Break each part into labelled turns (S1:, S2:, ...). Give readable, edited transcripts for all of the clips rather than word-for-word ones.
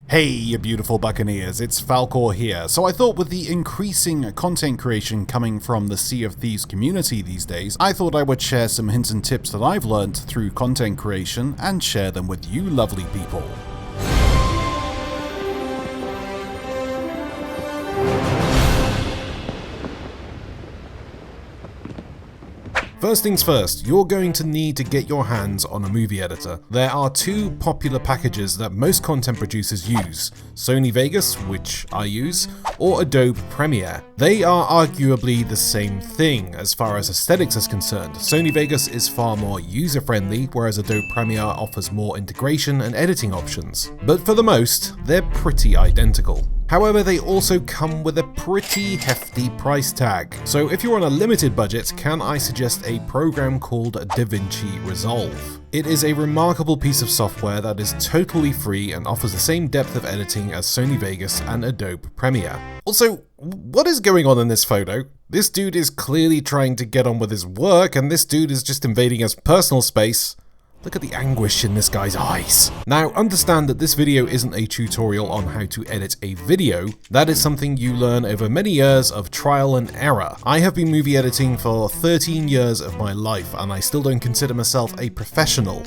S1: Hey, you beautiful buccaneers, it's Falcore here. So I thought with the increasing content creation coming from the Sea of Thieves community these days, I thought I would share some hints and tips that I've learned through content creation and share them with you lovely people. First things first, you're going to need to get your hands on a movie editor. There are two popular packages that most content producers use, Sony Vegas, which I use, or Adobe Premiere. They are arguably the same thing as far as aesthetics is concerned. Sony Vegas is far more user-friendly, whereas Adobe Premiere offers more integration and editing options. But for the most, they're pretty identical. However, they also come with a pretty hefty price tag. So if you're on a limited budget, can I suggest a program called DaVinci Resolve? It is a remarkable piece of software that is totally free and offers the same depth of editing as Sony Vegas and Adobe Premiere. Also, what is going on in this photo? This dude is clearly trying to get on with his work, and this dude is just invading his personal space. Look at the anguish in this guy's eyes. Now, understand that this video isn't a tutorial on how to edit a video. That is something you learn over many years of trial and error. I have been movie editing for 13 years of my life, and I still don't consider myself a professional.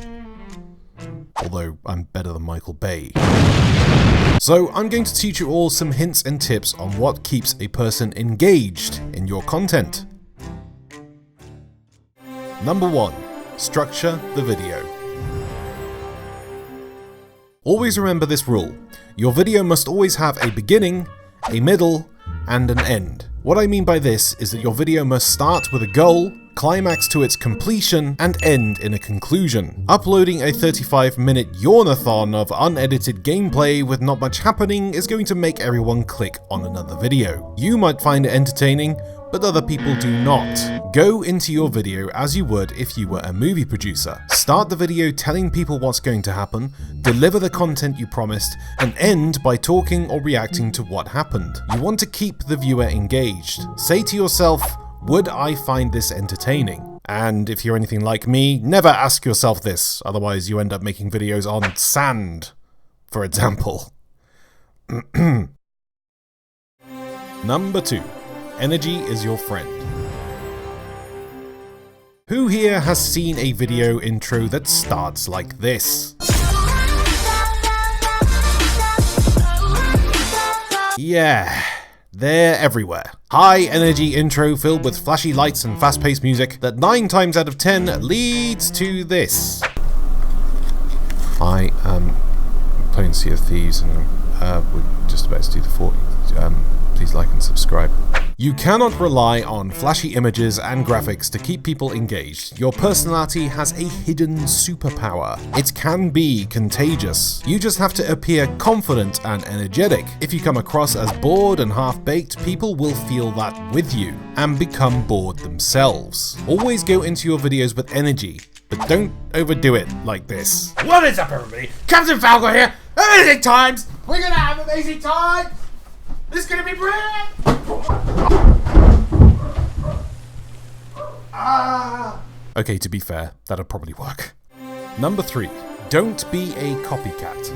S1: Although, I'm better than Michael Bay. So, I'm going to teach you all some hints and tips on what keeps a person engaged in your content. Number 1. Structure the video. Always remember this rule. Your video must always have a beginning, a middle, and an end. What I mean by this is that your video must start with a goal, climax to its completion, and end in a conclusion. Uploading a 35-minute yawn-a-thon of unedited gameplay with not much happening is going to make everyone click on another video. You might find it entertaining, but other people do not. Go into your video as you would if you were a movie producer. Start the video telling people what's going to happen, deliver the content you promised, and end by talking or reacting to what happened. You want to keep the viewer engaged. Say to yourself, would I find this entertaining? And if you're anything like me, never ask yourself this, otherwise you end up making videos on sand, for example. Number 2. Energy is your friend. Who here has seen a video intro that starts like this? Yeah, they're everywhere. High energy intro filled with flashy lights and fast-paced music that 9 times out of 10 leads to this. I am playing Sea of Thieves and we're just about to do the 40. Please like and subscribe. You cannot rely on flashy images and graphics to keep people engaged. Your personality has a hidden superpower. It can be contagious. You just have to appear confident and energetic. If you come across as bored and half-baked, people will feel that with you and become bored themselves. Always go into your videos with energy, but don't overdo it like this.
S2: What is up, everybody? Captain Falcore here. Amazing times. We're gonna have amazing times. This is gonna be brilliant!
S1: Okay, to be fair, that'll probably work. Number 3. Don't be a copycat.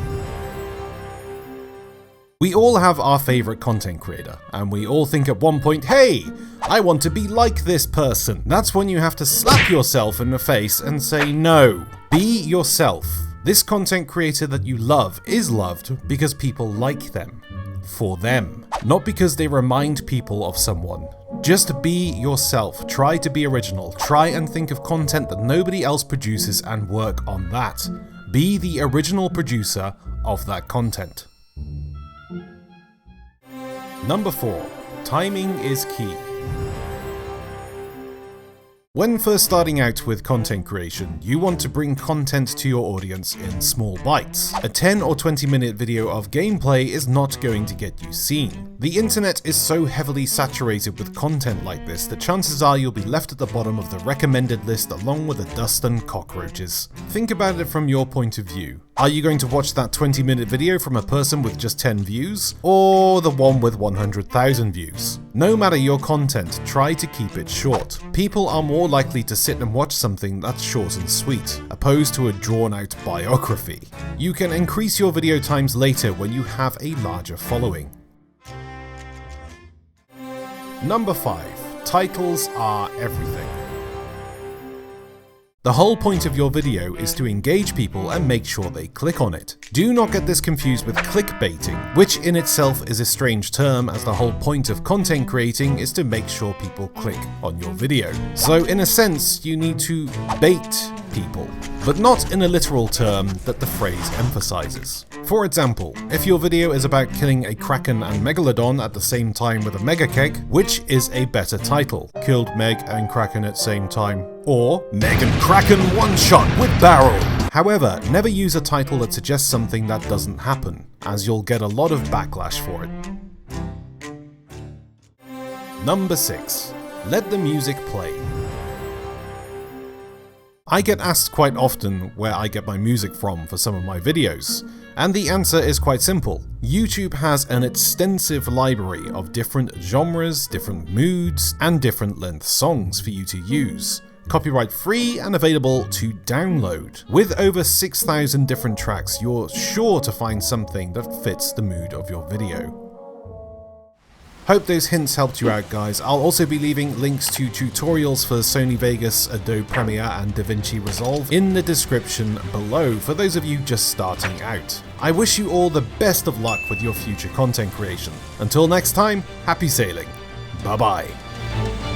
S1: We all have our favorite content creator, and we all think at one point, hey, I want to be like this person. That's when you have to slap yourself in the face and say no. Be yourself. This content creator that you love is loved because people like them. For them, not because they remind people of someone. Just be yourself, try to be original, try and think of content that nobody else produces and work on that. Be the original producer of that content. Number 4. Timing is key. When first starting out with content creation, you want to bring content to your audience in small bites. A 10 or 20 minute video of gameplay is not going to get you seen. The internet is so heavily saturated with content like this that chances are you'll be left at the bottom of the recommended list along with the dust and cockroaches. Think about it from your point of view. Are you going to watch that 20-minute video from a person with just 10 views, or the one with 100,000 views? No matter your content, try to keep it short. People are more likely to sit and watch something that's short and sweet, opposed to a drawn-out biography. You can increase your video times later when you have a larger following. Number 5. Titles are everything. The whole point of your video is to engage people and make sure they click on it. Do not get this confused with clickbaiting, which in itself is a strange term, as the whole point of content creating is to make sure people click on your video. So in a sense, you need to bait people, but not in a literal term that the phrase emphasizes. For example, if your video is about killing a kraken and megalodon at the same time with a mega keg, which is a better title? Killed Meg and Kraken at same time, or Meg and Kraken one shot with barrel. However, never use a title that suggests something that doesn't happen, as you'll get a lot of backlash for it. Number 6. Let the music play. I get asked quite often where I get my music from for some of my videos, and the answer is quite simple. YouTube has an extensive library of different genres, different moods, and different length songs for you to use. Copyright free and available to download. With over 6,000 different tracks, you're sure to find something that fits the mood of your video. Hope those hints helped you out, guys. I'll also be leaving links to tutorials for Sony Vegas, Adobe Premiere and DaVinci Resolve in the description below for those of you just starting out. I wish you all the best of luck with your future content creation. Until next time, happy sailing. Bye bye.